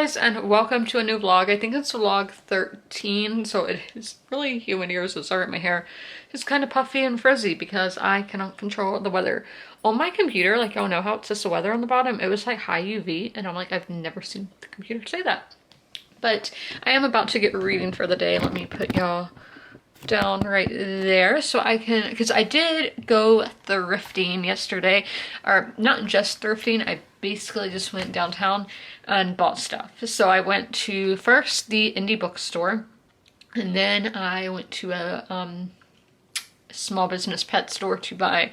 guys, and welcome to a new vlog. I think it's vlog 13, so it is really humid here, so sorry my hair is kind of puffy and frizzy because I cannot control the weather. On my computer, like y'all know how it says the weather on the bottom, it was like high UV, and I'm like, I've never seen the computer say that. But I am about to get reading for the day. Let me put y'all down right there so I can, because I did go thrifting yesterday, or not just thrifting, I basically just went downtown and bought stuff. So I went to first the indie bookstore, and then I went to a small business pet store to buy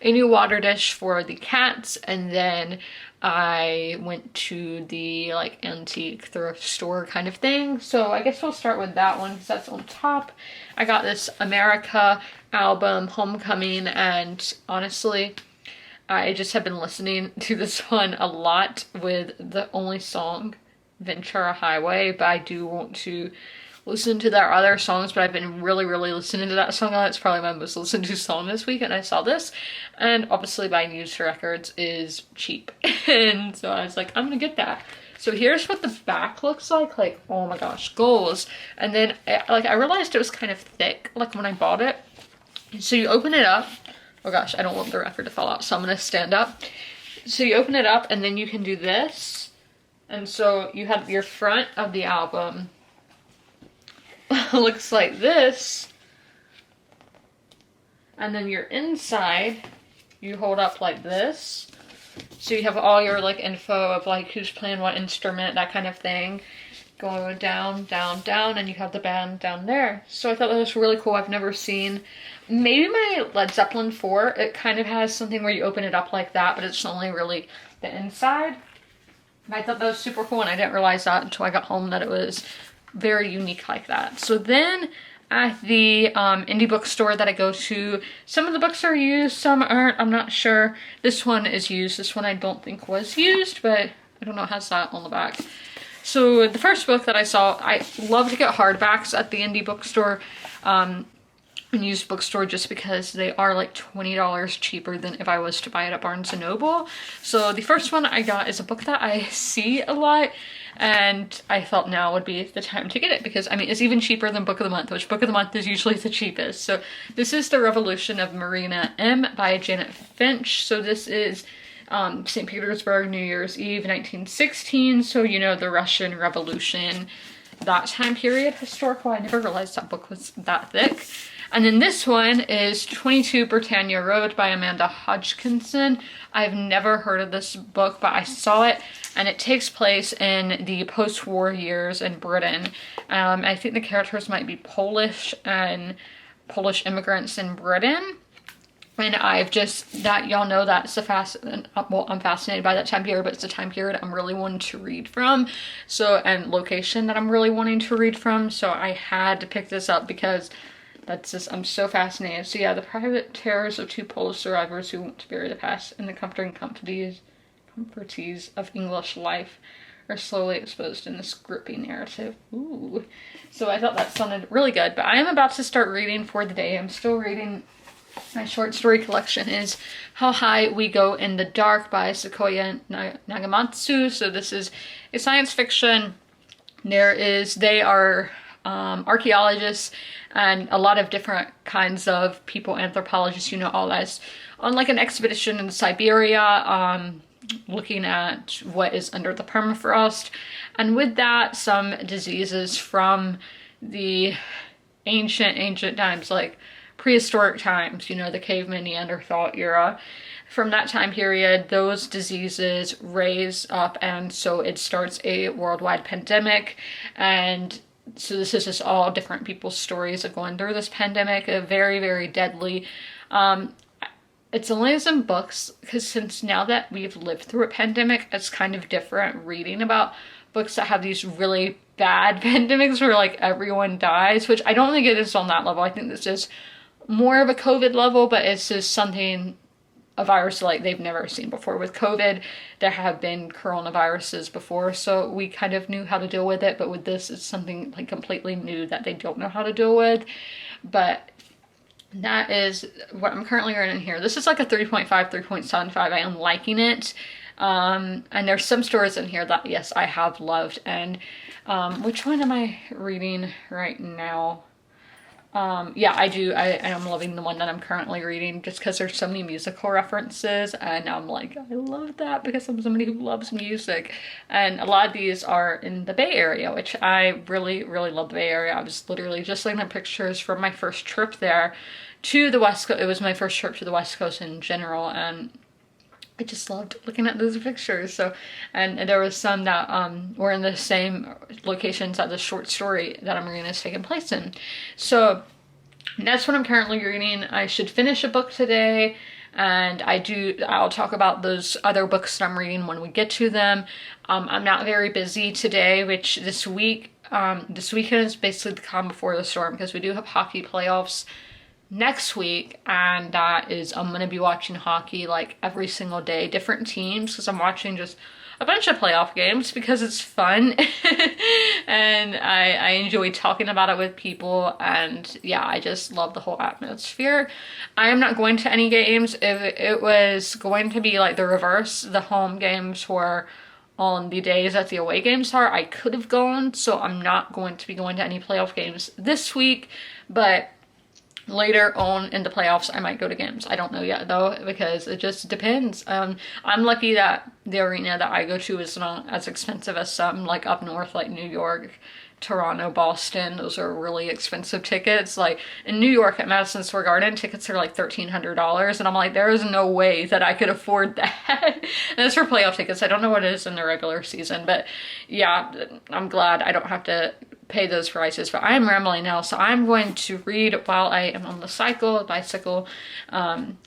a new water dish for the cats, and then I went to the like antique thrift store kind of thing. So I guess we'll start with that one because that's on top. I got this America album, Homecoming, and honestly, I just have been listening to this one a lot with the only song, Ventura Highway, but I do want to listen to their other songs, but I've been really listening to that song. It's probably my most listened to song this week, and I saw this, and obviously buying used records is cheap, and so I was like, I'm gonna get that. So here's what the back looks like oh my gosh, goals. And then I realized it was kind of thick like when I bought it. So you open it up, oh gosh, I don't want the record to fall out, so I'm gonna stand up. So you open it up and then you can do this, and so you have your front of the album looks like this, and then your inside you hold up like this, so you have all your like info of like who's playing what instrument, that kind of thing, going down, and you have the band down there. So I thought that was really cool. I've never seen, maybe my Led Zeppelin 4, it kind of has something where you open it up like that, but it's only really the inside. And I thought that was super cool, and I didn't realize that until I got home that it was very unique like that. So then at the indie bookstore that I go to, some of the books are used, some aren't, I'm not sure. This one is used. This one I don't think was used, but I don't know, it has that on the back. So the first book that I saw, I love to get hardbacks at the indie bookstore and used bookstore just because they are like $20 cheaper than if I was to buy it at Barnes & Noble. So the first one I got is a book that I see a lot, and I felt now would be the time to get it because, I mean, it's even cheaper than Book of the Month, which Book of the Month is usually the cheapest. So this is The Revolution of Marina M. by Janet Finch. So this is St. Petersburg, New Year's Eve, 1916. So, you know, the Russian Revolution, that time period, historical. I never realized that book was that thick. And then this one is 22 Britannia Road by Amanda Hodgkinson. I've never heard of this book, but I saw it, and it takes place in the post-war years in Britain. I think the characters might be Polish and Polish immigrants in Britain. And I've just, that y'all know that's well, I'm fascinated by that time period, but it's a time period I'm really wanting to read from. So, and location that I'm really wanting to read from. So I had to pick this up because that's just, I'm so fascinated. So yeah, the private terrors of two Polish survivors who want to bury the past in the comforting comforties of English life are slowly exposed in this gripping narrative. Ooh. So I thought that sounded really good, but I am about to start reading for the day. I'm still reading, my short story collection is How High We Go in the Dark by Sequoia Nagamatsu. So this is a science fiction. They are archaeologists and a lot of different kinds of people, anthropologists, you know, all that, on like an expedition in Siberia, looking at what is under the permafrost, and with that some diseases from the ancient times, like prehistoric times, you know, the caveman Neanderthal era. From that time period, those diseases raise up, and so it starts a worldwide pandemic. And so this is just all different people's stories of going through this pandemic, a very deadly. It's only some books, because since now that we've lived through a pandemic, it's kind of different reading about books that have these really bad pandemics where like everyone dies, which I don't think it is on that level. I think this is more of a COVID level, but it's just something, a virus like they've never seen before. With COVID, there have been coronaviruses before, so we kind of knew how to deal with it, but with this, it's something like completely new that they don't know how to deal with. But that is what I'm currently reading here. This is like a 3.5, 3.75. I am liking it. And there's some stories in here that, yes, I have loved. And which one am I reading right now? Yeah, I do. I am loving the one that I'm currently reading just because there's so many musical references, and I'm like, I love that because I'm somebody who loves music. And a lot of these are in the Bay Area, which I really, really love the Bay Area. I was literally just looking at pictures from my first trip there to the West Coast. It was my first trip to the West Coast in general, and I just loved looking at those pictures. So, and there was some that were in the same locations that the short story that I'm reading is taking place in. So that's what I'm currently reading. I should finish a book today, and I'll talk about those other books that I'm reading when we get to them. I'm not very busy today, which this weekend is basically the calm before the storm, because we do have hockey playoffs next week, and that is, I'm gonna be watching hockey like every single day, different teams, because I'm watching just a bunch of playoff games because it's fun. And I enjoy talking about it with people, and yeah, I just love the whole atmosphere. I am not going to any games. If it was going to be like the reverse, the home games were on the days that the away games are, I could have gone, so I'm not going to be going to any playoff games this week, but later on in the playoffs I might go to games. I don't know yet though, because it just depends. I'm lucky that the arena that I go to is not as expensive as some like up north, like New York, Toronto, Boston. Those are really expensive tickets. Like in New York at Madison Square Garden, tickets are like $1,300, and I'm like, there is no way that I could afford that. And that's for playoff tickets. I don't know what it is in the regular season, but yeah, I'm glad I don't have to pay those prices. But I am rambling now, so I'm going to read while I am on the bicycle. Yeah.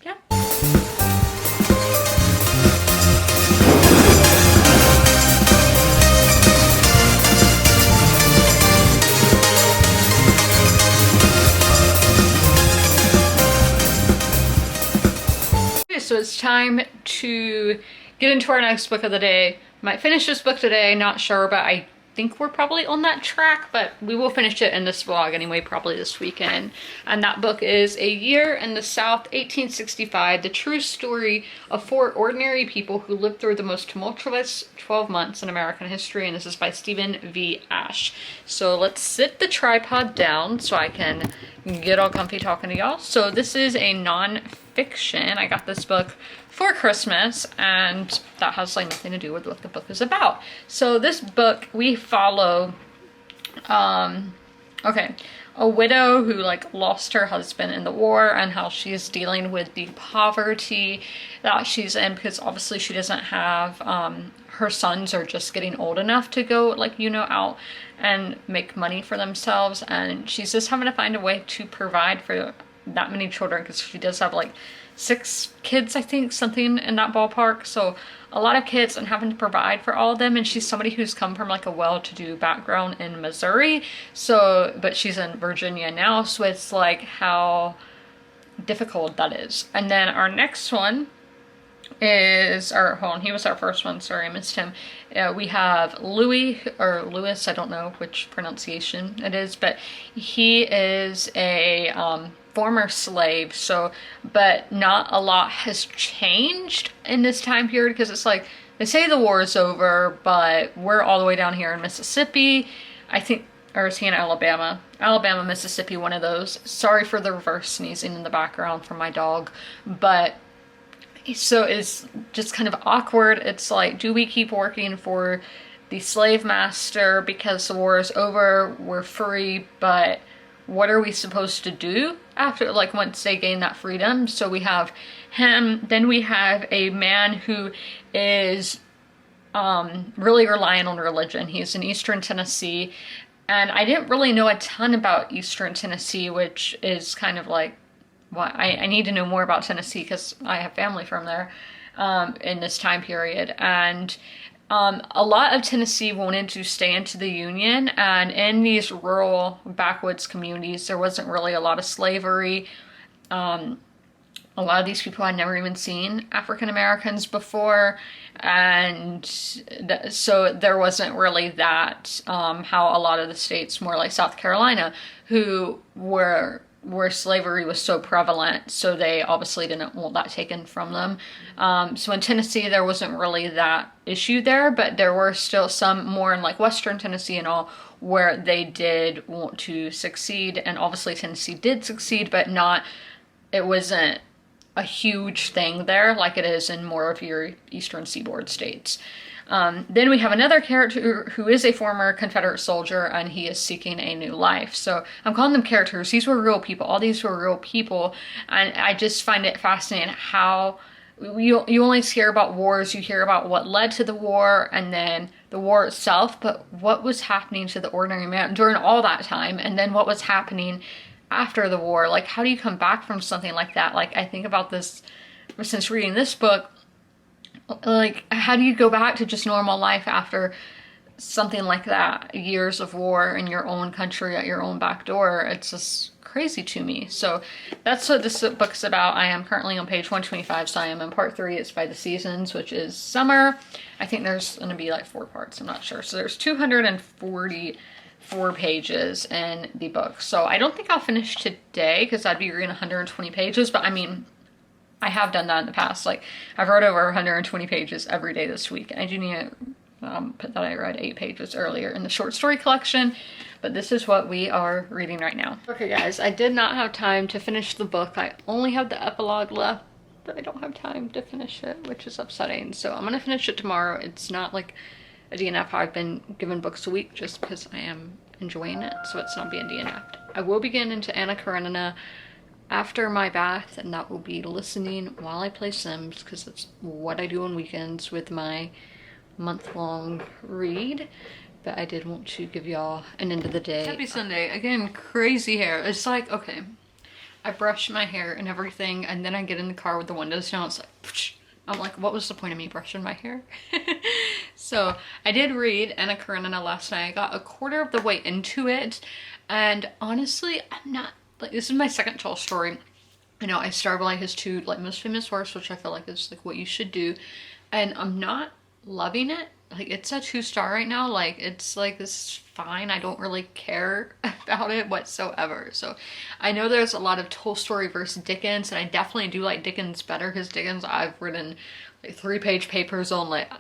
So it's time to get into our next book of the day. Might finish this book today, not sure, but I think we're probably on that track, but we will finish it in this vlog anyway, probably this weekend. And that book is A Year in the South, 1865, the true story of 4 ordinary people who lived through the most tumultuous 12 months in American history, and this is by Stephen V. Ash. So let's sit the tripod down so I can get all comfy talking to y'all. So this is a non-fiction. I got this book for Christmas, and that has like nothing to do with what the book is about. So this book, we follow a widow who like lost her husband in the war, and how she's dealing with the poverty that she's in, because obviously she doesn't have her sons are just getting old enough to go like, you know, out and make money for themselves, and she's just having to find a way to provide for that many children, because she does have like 6 kids, I think, something in that ballpark. So a lot of kids, and having to provide for all of them. And she's somebody who's come from like a well-to-do background in Missouri, so but she's in Virginia now, so it's like how difficult that is. And then our next one is, or hold on, he was our first one, sorry I missed him. We have Louis, or Lewis, I don't know which pronunciation it is, but he is a former slave, so, but not a lot has changed in this time period, because it's like, they say the war is over, but we're all the way down here in Mississippi, I think, or is he in Alabama? Alabama, Mississippi, one of those. Sorry for the reverse sneezing in the background from my dog, but so it's just kind of awkward. It's like, do we keep working for the slave master because the war is over, we're free, but what are we supposed to do after, like, once they gain that freedom? So we have him. Then we have a man who is really relying on religion. He's in Eastern Tennessee, and I didn't really know a ton about Eastern Tennessee, which is kind of like, well, I need to know more about Tennessee because I have family from there in this time period. And a lot of Tennessee wanted to stay into the Union, and in these rural backwoods communities, there wasn't really a lot of slavery. A lot of these people had never even seen African Americans before, and so there wasn't really that, how a lot of the states, more like South Carolina, who were where slavery was so prevalent, so they obviously didn't want that taken from them. So in Tennessee, there wasn't really that issue there, but there were still some more in like Western Tennessee and all where they did want to succeed, and obviously Tennessee did succeed, but not, it wasn't a huge thing there like it is in more of your Eastern Seaboard states. Then we have another character who is a former Confederate soldier, and he is seeking a new life. So I'm calling them characters. These were real people. All these were real people. And I just find it fascinating how you only hear about wars. You hear about what led to the war and then the war itself, but what was happening to the ordinary man during all that time, and then what was happening after the war. Like, how do you come back from something like that? Like, I think about this since reading this book. Like, how do you go back to just normal life after something like that? Years of war in your own country at your own back door. It's just crazy to me. So that's what this book's about. I am currently on page 125, so I am in part 3. It's by the seasons, which is summer. I think there's going to be like 4 parts. I'm not sure. So there's 244 pages in the book. So I don't think I'll finish today because I'd be reading 120 pages, but I mean, I have done that in the past. Like, I've read over 120 pages every day this week. I do need to put that I read 8 pages earlier in the short story collection, but this is what we are reading right now. Okay guys, I did not have time to finish the book. I only have the epilogue left, but I don't have time to finish it, which is upsetting. So I'm gonna finish it tomorrow. It's not like a DNF. I've been given books a week just because I am enjoying it, so it's not being DNF'd. I will begin into Anna Karenina after my bath, and that will be listening while I play Sims, because that's what I do on weekends with my month-long read. But I did want to give y'all an end of the day. Happy Sunday. Again, crazy hair. It's like, okay, I brush my hair and everything, and then I get in the car with the windows down. It's like, psh. I'm like, what was the point of me brushing my hair? So I did read Anna Karenina last night. I got a quarter of the way into it, and honestly, I'm not, like, this is my second tall story. I know I started with like his 2 like most famous works, which I feel like is like what you should do, and I'm not loving it. Like, it's a 2-star right now. Like, it's like, this is fine. I don't really care about it whatsoever. So I know there's a lot of Tolstoy versus Dickens, and I definitely do like Dickens better, because Dickens, I've written like 3-page papers on, like,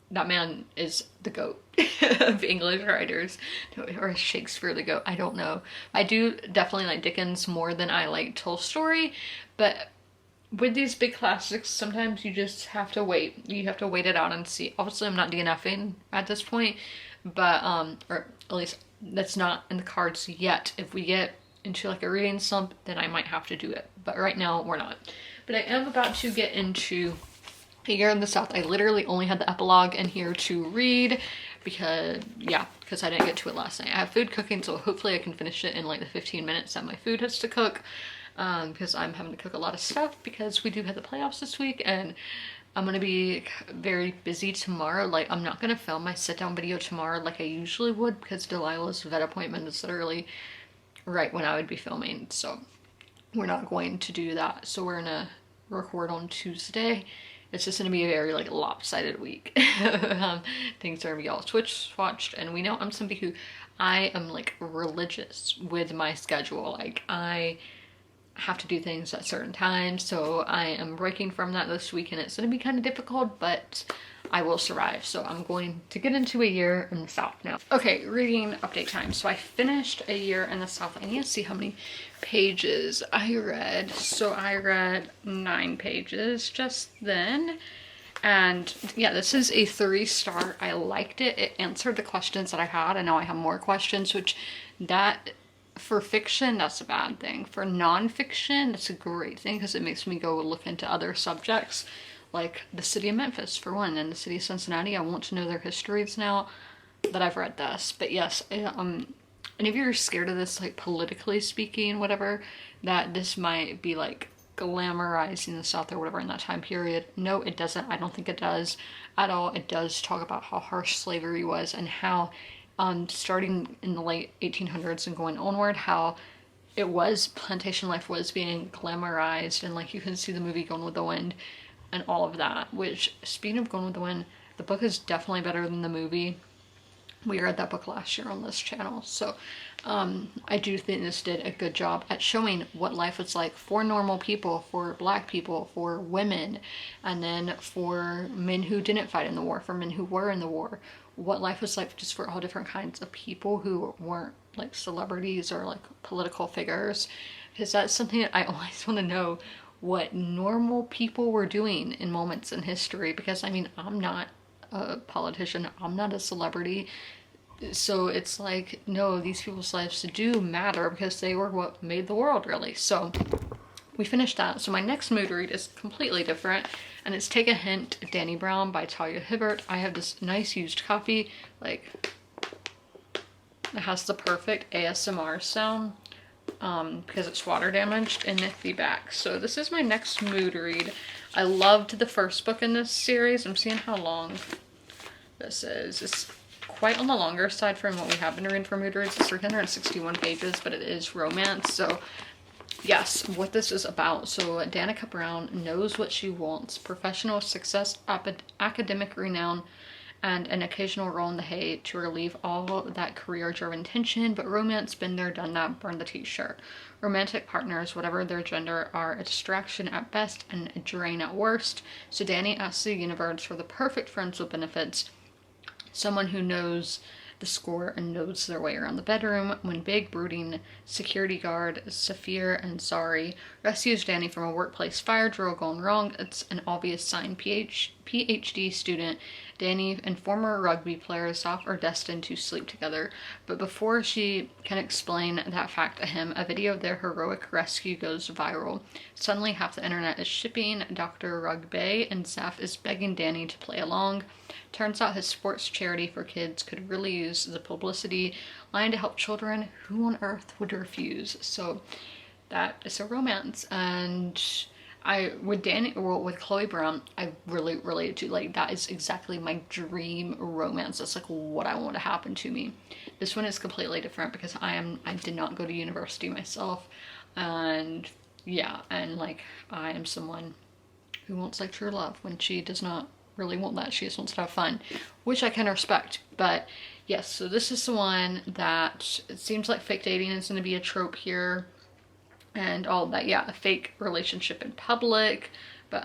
that man is the GOAT of English writers. Or is Shakespeare the GOAT? I don't know. I do definitely like Dickens more than I like Tolstoy, but with these big classics, sometimes you just have to wait. You have to wait it out and see. Obviously, I'm not DNFing at this point, but, or at least that's not in the cards yet. If we get into like a reading slump, then I might have to do it. But right now, we're not. But I am about to get into A Year in the South. I literally only had the epilogue in here to read because, yeah, because I didn't get to it last night. I have food cooking, so hopefully I can finish it in like the 15 minutes that my food has to cook. Because I'm having to cook a lot of stuff because we do have the playoffs this week, and I'm gonna be very busy tomorrow. Like, I'm not gonna film my sit-down video tomorrow like I usually would, because Delilah's vet appointment is literally right when I would be filming, so we're not going to do that. So we're gonna record on Tuesday. It's just gonna be a very like lopsided week. Things are gonna be all Twitch watched, and we know I'm somebody who, I am like religious with my schedule. Like, I have to do things at certain times, so I am breaking from that this week, and it's going to be kind of difficult, but I will survive. So I'm going to get into A Year in the South now. Okay, reading update time. So I finished A Year in the South. I need to see how many pages I read. So I read 9 pages just then, and yeah, this is a 3-star. I liked it. It answered the questions that I had, and now I have more questions, which that, for fiction, that's a bad thing. For non-fiction, that's a great thing, because it makes me go look into other subjects, like the city of Memphis for one, and the city of Cincinnati. I want to know their histories now that I've read this. But yes, and if you're scared of this, like politically speaking, whatever, that this might be like glamorizing the South or whatever in that time period, no, it doesn't. I don't think it does at all. It does talk about how harsh slavery was, and how starting in the late 1800s and going onward, how it was, plantation life was being glamorized, and like you can see the movie Gone with the Wind and all of that, which, speaking of Gone with the Wind, the book is definitely better than the movie. We read that book last year on this channel. So I do think this did a good job at showing what life was like for normal people, for Black people, for women, and then for men who didn't fight in the war, for men who were in the war, what life was like just for all different kinds of people who weren't like celebrities or like political figures. Because that's something that I always want to know, what normal people were doing in moments in history. Because I mean, I'm not a politician, I'm not a celebrity, so it's like, no, these people's lives do matter because they were what made the world, really. So we finished that. So my next mood read is completely different, and it's Take a Hint, Dani Brown by Talia Hibbert. I have this nice used copy, like it has the perfect ASMR sound because it's water damaged in the back. So this is my next mood read. I loved the first book in this series. I'm seeing how long this is. It's quite on the longer side from what we have been reading for mood reads. It's 361 pages, but it is romance. So yes, what this is about. So Danica Brown knows what she wants: professional success, academic renown, and an occasional roll in the hay to relieve all that career-driven tension. But romance, been there, done that, burn the t-shirt. Romantic partners, whatever their gender, are a distraction at best and a drain at worst. So Dani asks the universe for the perfect friends with benefits, someone who knows the score and knows their way around the bedroom, when big, brooding security guard Saphir Ansari rescues Dani from a workplace fire drill gone wrong. It's an obvious sign. PhD student Dani and former rugby player Saf are destined to sleep together. But before she can explain that fact to him, a video of their heroic rescue goes viral. Suddenly, half the internet is shipping Dr. Rugby, and Saf is begging Dani to play along. Turns out his sports charity for kids could really use the publicity line to help children. Who on earth would refuse? So that is a romance. And with Dani, or with Chloe Brown, I really related to, like, that is exactly my dream romance. That's like what I want to happen to me. This one is completely different because I did not go to university myself, and yeah, and like I am someone who wants like true love when she does not really want that. She just wants to have fun, which I can respect. But yes, so this is the one that it seems like fake dating is going to be a trope here and all of that. Yeah, a fake relationship in public, but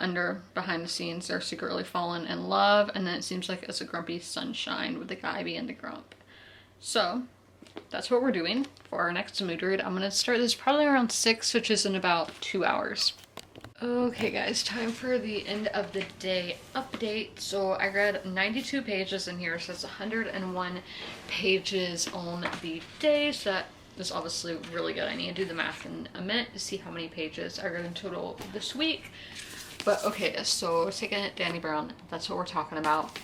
behind the scenes they're secretly fallen in love, and then it seems like it's a grumpy sunshine with the guy being the grump. So that's what we're doing for our next mood read. I'm gonna start this probably around 6, which is in about 2 hours. Okay guys, time for the end of the day update. So I read 92 pages in here, so it's 101 pages on the day, so that is obviously really good. I need to do the math in a minute to see how many pages I read in total this week. But okay, so taking it, Dani Brown, that's what we're talking about.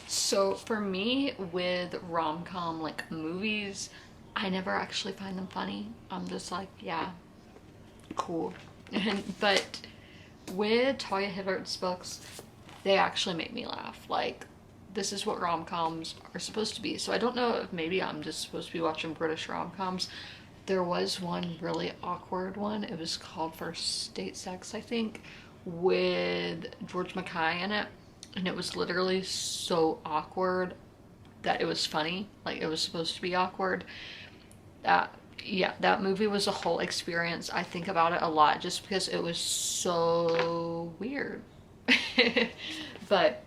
So for me, with rom-com like movies, I never actually find them funny. I'm just like, yeah, cool. But with Talia Hibbert's books, they actually make me laugh. Like, this is what rom-coms are supposed to be. So I don't know if maybe I'm just supposed to be watching British rom-coms. There was one really awkward one. It was called First Date Sex, I think, with George Mackay in it. And it was literally so awkward that it was funny. Like, it was supposed to be awkward. Yeah, that movie was a whole experience. I think about it a lot just because it was so weird. But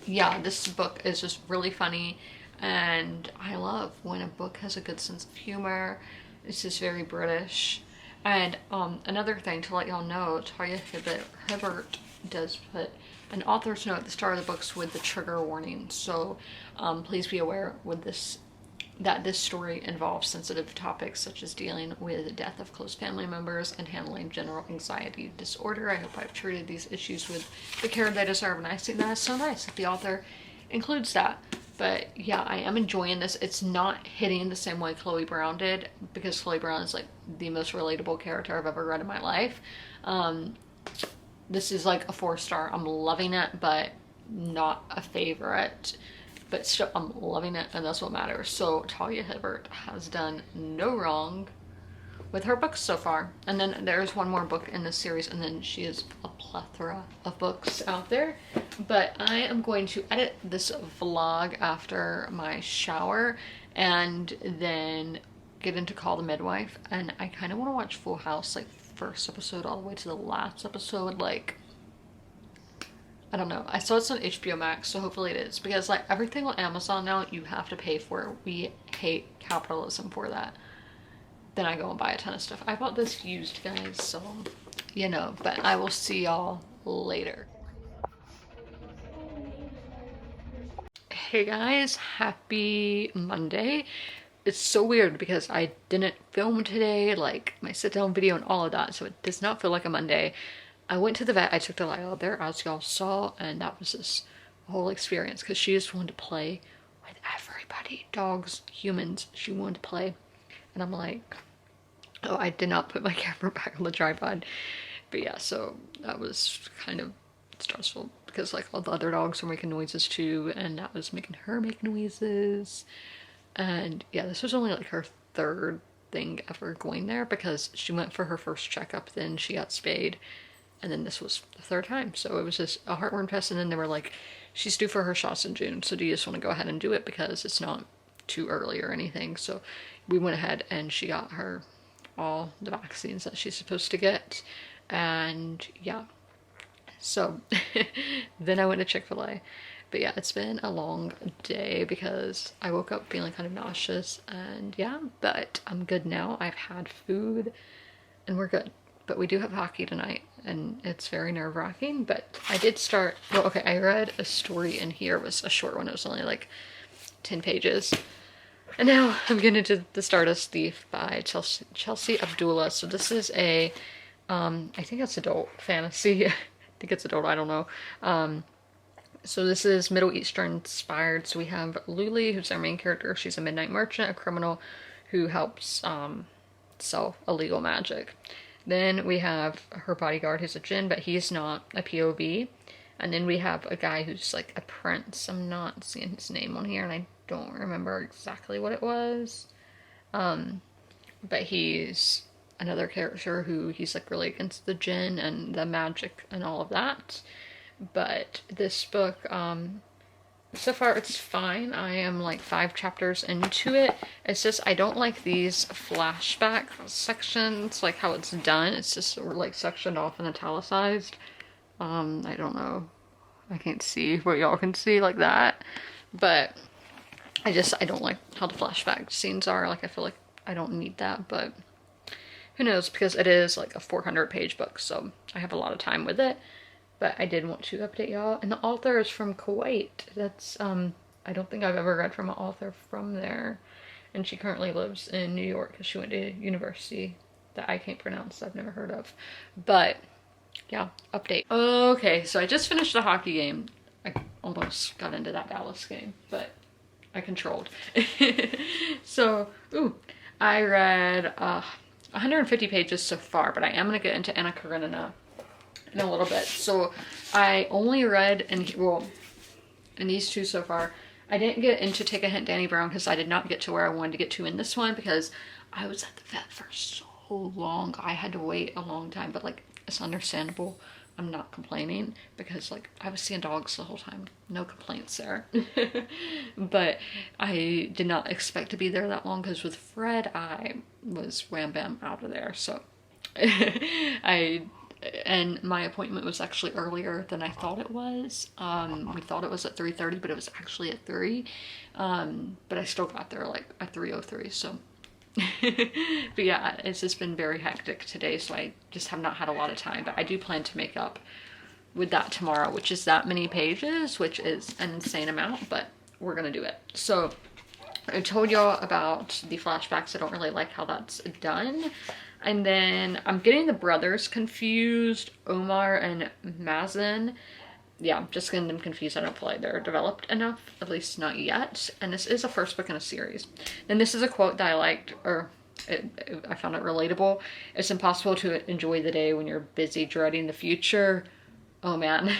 yeah, this book is just really funny, and I love when a book has a good sense of humor. It's just very British. And another thing to let y'all know, Talia Hibbert does put an author's note at the start of the books with the trigger warning. So please be aware with this that this story involves sensitive topics such as dealing with the death of close family members and handling general anxiety disorder. I hope I've treated these issues with the care they deserve, and I think that is so nice that the author includes that. But yeah, I am enjoying this. It's not hitting the same way Chloe Brown did, because Chloe Brown is like the most relatable character I've ever read in my life. This is like a 4-star. I'm loving it, but not a favorite. But still, I'm loving it, and that's what matters. So Talia Hibbert has done no wrong with her books so far. And then there's one more book in this series, and then she has a plethora of books out there. But I am going to edit this vlog after my shower and then get into Call the Midwife. And I kind of want to watch Full House, like first episode all the way to the last episode. Like, I don't know. I saw it's on HBO Max, so hopefully it is. Because like everything on Amazon now, you have to pay for it. We hate capitalism for that. Then I go and buy a ton of stuff. I bought this used, guys, so, you know. But I will see y'all later. Hey guys, happy Monday. It's so weird because I didn't film today, like my sit down video and all of that, so it does not feel like a Monday. I went to the vet, I took Delilah there, as y'all saw, and that was this whole experience because she just wanted to play with everybody. Dogs, humans, she wanted to play. And I'm like, oh, I did not put my camera back on the tripod. But yeah, so that was kind of stressful because like all the other dogs were making noises too, and that was making her make noises. And yeah, this was only like her third thing ever going there because she went for her first checkup, then she got spayed, and then this was the third time. So it was just a heartworm test, and then they were like, she's due for her shots in June, so do you just want to go ahead and do it because it's not too early or anything. So we went ahead and she got her all the vaccines that she's supposed to get. And yeah, so then I went to Chick-fil-A. But yeah, it's been a long day because I woke up feeling kind of nauseous, and yeah, but I'm good now. I've had food and we're good. But we do have hockey tonight and it's very nerve-wracking. But I did start, well, okay, I read a story in here. It was a short one. It was only like 10 pages. And now I'm getting into The Stardust Thief by Chelsea Abdullah. So this is a, I think it's adult fantasy. I think it's adult, I don't know. So this is Middle Eastern inspired. So we have Luli, who's our main character. She's a midnight merchant, a criminal who helps sell illegal magic. Then we have her bodyguard, who's a djinn, but he's not a POV. And then we have a guy who's like a prince. I'm not seeing his name on here, and I don't remember exactly what it was. But he's another character who he's like really against the djinn and the magic and all of that. But this book, so far it's fine. I am like 5 chapters into it. It's just I don't like these flashback sections, like how it's done. It's just like sectioned off and italicized. I don't know. I can't see what y'all can see like that. But I don't like how the flashback scenes are. Like I feel like I don't need that, but who knows, because it is like a 400-page book, so I have a lot of time with it. But I did want to update y'all. And the author is from Kuwait. That's, I don't think I've ever read from an author from there. And she currently lives in New York because she went to university that I can't pronounce, I've never heard of. But yeah, update. Okay, so I just finished the hockey game. I almost got into that Dallas game, but I controlled. So, I read 150 pages so far, but I am going to get into Anna Karenina in a little bit. So I only read in these 2 so far. I didn't get into Take a Hint, Dani Brown, because I did not get to where I wanted to get to in this one because I was at the vet for so long. I had to wait a long time, but like it's understandable. I'm not complaining because like I was seeing dogs the whole time. No complaints there. But I did not expect to be there that long because with Fred I was wham bam out of there. So and my appointment was actually earlier than I thought it was. We thought it was at 3:30, but it was actually at 3. But I still got there like at 3:03, so. But yeah, it's just been very hectic today, so I just have not had a lot of time. But I do plan to make up with that tomorrow, which is that many pages, which is an insane amount, but we're gonna do it. So I told y'all about the flashbacks. I don't really like how that's done. And then I'm getting the brothers confused, Omar and Mazen. Yeah, I'm just getting them confused. I don't feel like they're developed enough, at least not yet. And this is a first book in a series. And this is a quote that I liked, or I found it relatable. It's impossible to enjoy the day when you're busy dreading the future. Oh man.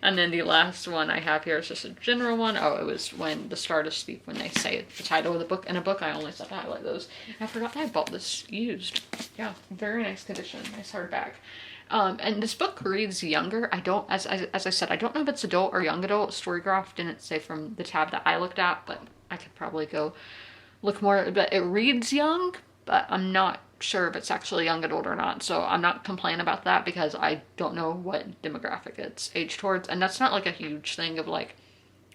And then the last one I have here is just a general one. Oh, it was when the Stardust Thief, when they say the title of the book in a book, I only said to highlight those. I forgot that I bought this used. Yeah, very nice condition, nice hardback. And this book reads younger. I don't, as I said, I don't know if it's adult or young adult. Storygraph didn't say from the tab that I looked at, but I could probably go look more. But it reads young, but I'm not sure if it's actually young adult or not. So I'm not complaining about that because I don't know what demographic it's aged towards. And that's not like a huge thing of like,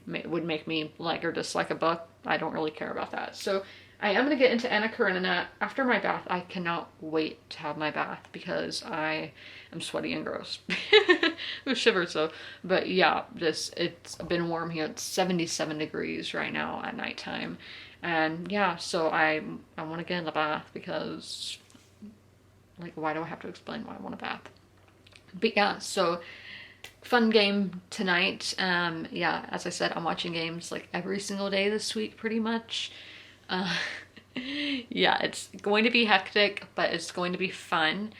would make me like or dislike a book. I don't really care about that. So I am going to get into Anna Karenina after my bath. I cannot wait to have my bath because I am sweaty and gross. With shivers though. But yeah, it's been warm here. It's 77 degrees right now at nighttime. And yeah, so I want to get in the bath because, like, why do I have to explain why I want a bath? But yeah, so fun game tonight. Yeah, as I said, I'm watching games like every single day this week pretty much. Yeah, it's going to be hectic, but it's going to be fun.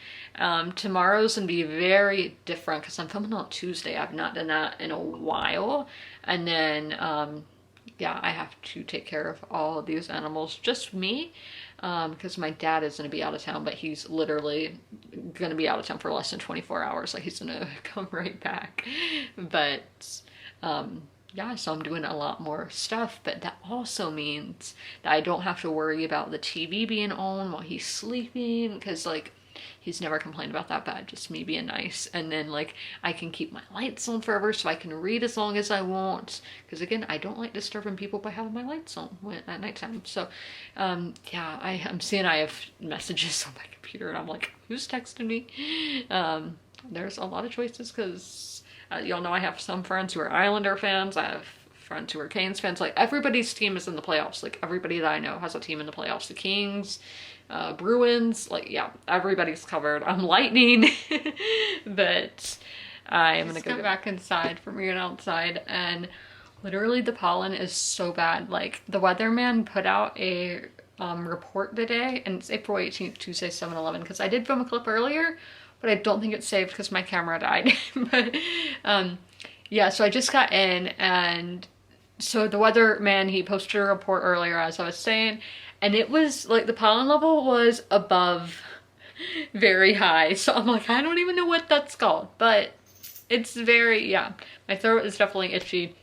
Tomorrow's gonna be very different because I'm filming on Tuesday. I've not done that in a while. And then yeah, I have to take care of all of these animals, just me, because my dad is going to be out of town, but he's literally going to be out of town for less than 24 hours. Like, he's going to come right back. But yeah, so I'm doing a lot more stuff, but that also means that I don't have to worry about the TV being on while he's sleeping, because like, he's never complained about that, but just me being nice. And then like, I can keep my lights on forever so I can read as long as I want. Because again, I don't like disturbing people by having my lights on at nighttime. So yeah, I'm seeing I have messages on my computer and I'm like, who's texting me? There's a lot of choices because y'all know I have some friends who are Islander fans. I have friends who are Canes fans. Like, everybody's team is in the playoffs. Like, everybody that I know has a team in the playoffs. The Kings, Bruins, like, yeah, everybody's covered. I'm Lightning. But I am gonna go back inside from being outside, and literally the pollen is so bad. Like, the weatherman put out a report today, and it's April 18th, Tuesday, 7-11, because I did film a clip earlier, but I don't think it's saved because my camera died. But yeah, so I just got in, and so the weatherman, he posted a report earlier, as I was saying, and it was like the pollen level was above very high. So I'm like, I don't even know what that's called, but it's very, yeah, my throat is definitely itchy.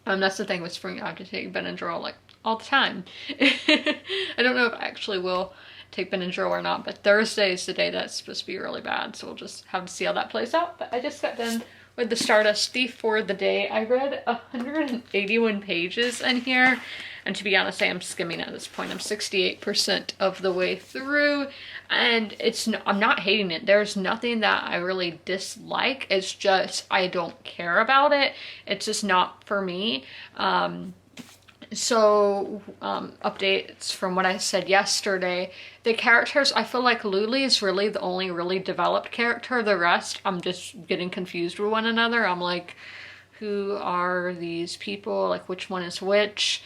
That's the thing with spring. I have to take Benadryl like all the time. I don't know if I actually will take Benadryl or not, but Thursday is the day that's supposed to be really bad. So we'll just have to see how that plays out. But I just got done with the Stardust Thief for the day. I read 181 pages in here. And to be honest, I am skimming at this point. I'm 68% of the way through, and I'm not hating it. There's nothing that I really dislike. It's just I don't care about it. It's just not for me. So updates from what I said yesterday. The characters, I feel like Luli is really the only really developed character. The rest, I'm just getting confused with one another. I'm like, who are these people? Like, which one is which?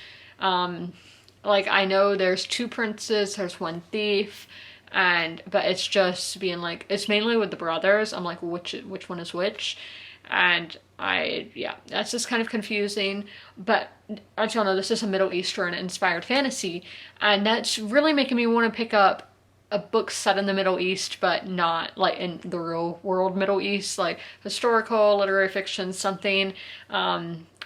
Like, I know there's two princes, there's one thief, but it's just being like, it's mainly with the brothers. I'm like, which one is which? And yeah, that's just kind of confusing. But as y'all know, this is a Middle Eastern inspired fantasy, and that's really making me want to pick up a book set in the Middle East, but not like in the real world Middle East, like historical, literary fiction, something.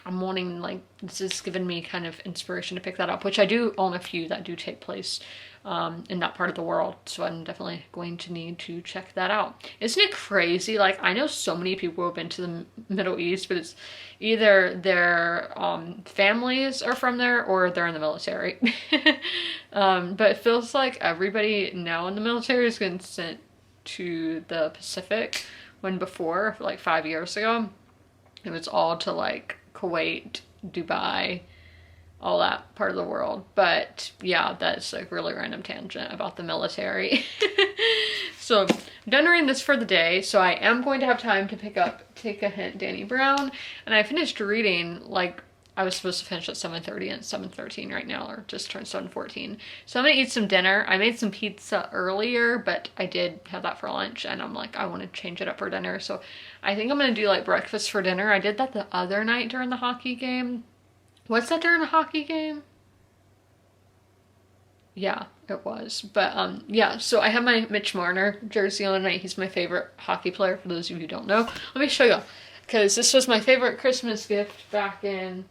I'm wanting, like, this is giving me kind of inspiration to pick that up, which I do own a few that do take place in that part of the world. So I'm definitely going to need to check that out. Isn't it crazy? Like, I know so many people who have been to the Middle East, but it's either their families are from there or they're in the military. But it feels like everybody now in the military is getting sent to the Pacific, when before, like 5 years ago, it was all to like Kuwait, Dubai, all that part of the world. But yeah, that's like really random tangent about the military. So I'm done reading this for the day, so I am going to have time to pick up Take a Hint, Dani Brown, and I finished reading like I was supposed to finish at 7:30 and it's 7:13 right now, or just turned 7:14. So I'm gonna eat some dinner. I made some pizza earlier, but I did have that for lunch and I'm like, I want to change it up for dinner. So I think I'm gonna do like breakfast for dinner. I did that the other night during the hockey game. Was that during the hockey game? Yeah, it was. But yeah, so I have my Mitch Marner jersey on tonight. He's my favorite hockey player, for those of you who don't know. Let me show you, because this was my favorite Christmas gift back in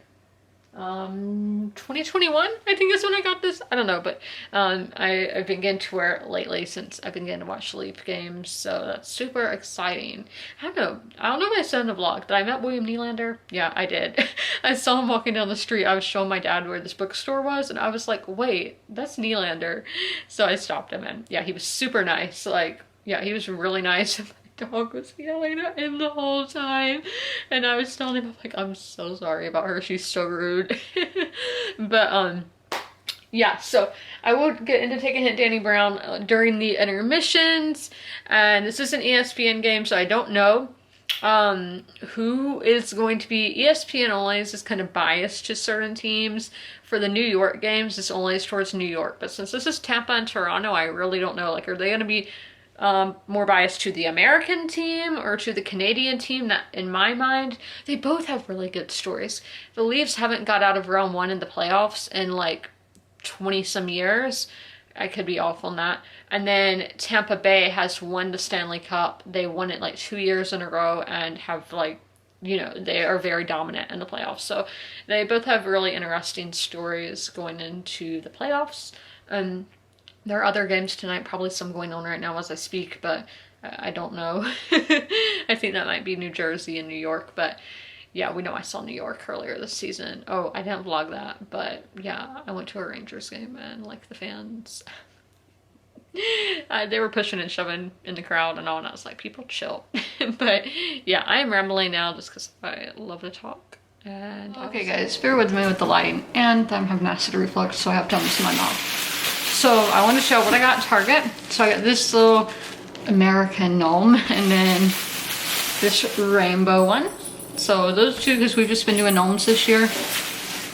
2021, I think is when I got this. I don't know, but I've been getting to wear it lately since I've been getting to watch Leaf games, so that's super exciting. I don't know if I said in the vlog that I met William Nylander. Yeah, I did. I saw him walking down the street. I was showing my dad where this bookstore was, and I was like, wait, that's Nylander. So I stopped him, and yeah, he was super nice. Like, yeah, he was really nice. Dog was yelling at him the whole time, and I was telling him, I'm like, I'm so sorry about her, she's so rude. But yeah, so I will get into Take a Hint Dani Brown during the intermissions, and this is an ESPN game, so I don't know who is going to be. ESPN only is kind of biased to certain teams. For the New York games, this only is towards New York, but since this is Tampa and Toronto, I really don't know. Like, are they going to be more biased to the American team or to the Canadian team? That, in my mind, they both have really good stories. The Leafs haven't got out of round one in the playoffs in like 20 some years. I could be off on that. And then Tampa Bay has won the Stanley Cup. They won it like 2 years in a row and have, like, you know, they are very dominant in the playoffs. So they both have really interesting stories going into the playoffs. And there are other games tonight, probably some going on right now as I speak, but I don't know. I think that might be New Jersey and New York, but yeah, we know I saw New York earlier this season. Oh, I didn't vlog that, but yeah, I went to a Rangers game and like the fans, they were pushing and shoving in the crowd and all, and I was like, people chill. But yeah, I am rambling now just because I love to talk. And okay guys, bear with me with the lighting, and I'm having acid reflux, so I have gums in my mouth. So I want to show what I got at Target. So I got this little American gnome and then this rainbow one. So those two, because we've just been doing gnomes this year.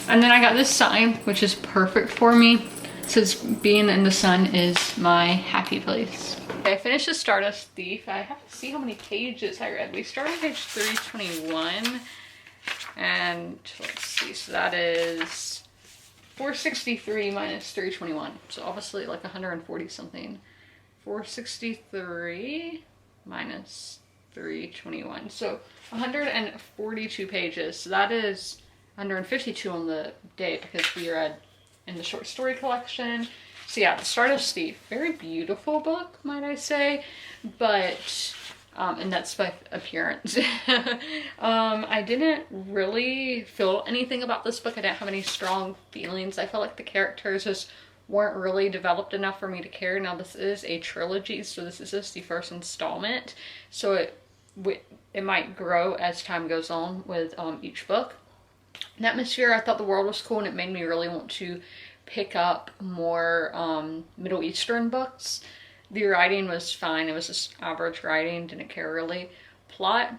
And then I got this sign, which is perfect for me, since being in the sun is my happy place. Okay, I finished the Stardust Thief. I have to see how many pages I read. We started on page 321. And let's see, so that is 463 minus 321. So obviously like 140 something. 463 minus 321. So 142 pages. So that is 152 on the day because we read in the short story collection. So yeah, The Stardust Thief. Very beautiful book, might I say. But and that's by appearance. I didn't really feel anything about this book. I didn't have any strong feelings. I felt like the characters just weren't really developed enough for me to care. Now this is a trilogy, so this is just the first installment. So it might grow as time goes on with each book. The atmosphere, I thought the world was cool, and it made me really want to pick up more Middle Eastern books. The writing was fine. It was just average writing. Didn't care really. Plot,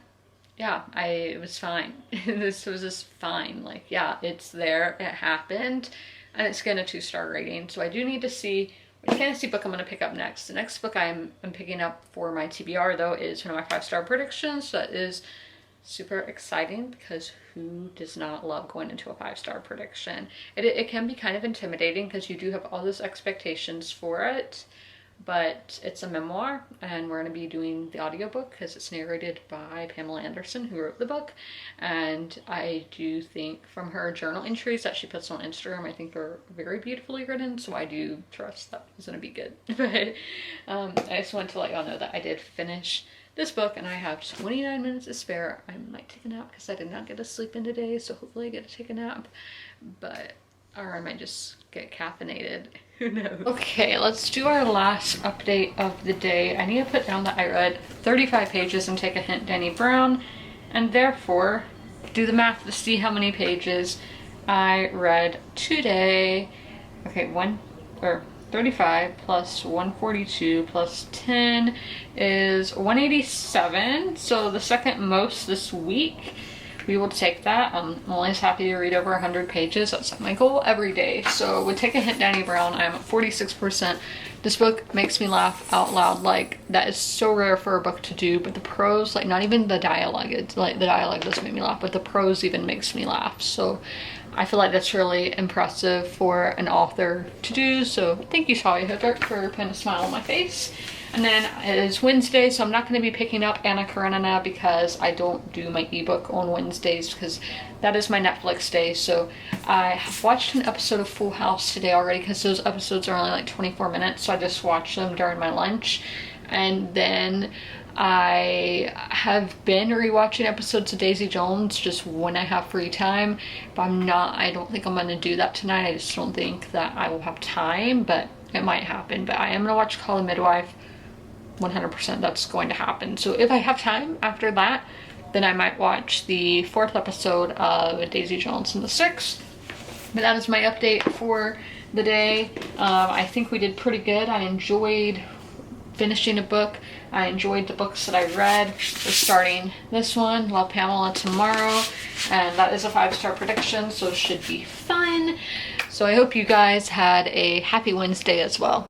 yeah, it was fine. This was just fine. Like, yeah, it's there. It happened. And it's getting a 2-star rating. So I do need to see which fantasy book I'm going to pick up next. The next book I'm picking up for my TBR, though, is one of my 5-star predictions. So that is super exciting because who does not love going into a 5-star prediction? It can be kind of intimidating because you do have all those expectations for it. But it's a memoir, and we're going to be doing the audiobook because it's narrated by Pamela Anderson, who wrote the book. And I do think from her journal entries that she puts on Instagram, I think are very beautifully written, so I do trust that it's going to be good. But I just wanted to let y'all know that I did finish this book, and I have 29 minutes to spare. I might take a nap because I did not get to sleep in today, so hopefully I get to take a nap. But, or I might just get caffeinated. Who knows? Okay, let's do our last update of the day. I need to put down that I read 35 pages and Take a Hint Dani Brown, and therefore do the math to see how many pages I read today. Okay, 35 plus 142 plus 10 is 187. So the second most this week, to be able to take that. I'm always happy to read over 100 pages. That's my goal every day. So with Take a Hint, Dani Brown, I'm at 46%. This book makes me laugh out loud. Like, that is so rare for a book to do, but the prose, like, not even the dialogue, it's like the dialogue doesn't make me laugh, but the prose even makes me laugh. So I feel like that's really impressive for an author to do. So thank you, Talia Hibbert, for putting a smile on my face. And then it is Wednesday, so I'm not going to be picking up Anna Karenina because I don't do my ebook on Wednesdays because that is my Netflix day. So I have watched an episode of Full House today already because those episodes are only like 24 minutes, so I just watched them during my lunch. And then I have been rewatching episodes of Daisy Jones just when I have free time, but I don't think I'm going to do that tonight. I just don't think that I will have time, but it might happen. But I am going to watch Call the Midwife. 100% that's going to happen. So if I have time after that, then I might watch the 4th episode of Daisy Jones and the 6th. But that is my update for the day. I think we did pretty good. I enjoyed finishing a book. I enjoyed the books that I read. We're starting this one, Love Pamela, tomorrow, and that is a 5-star prediction, so it should be fun. So I hope you guys had a happy Wednesday as well.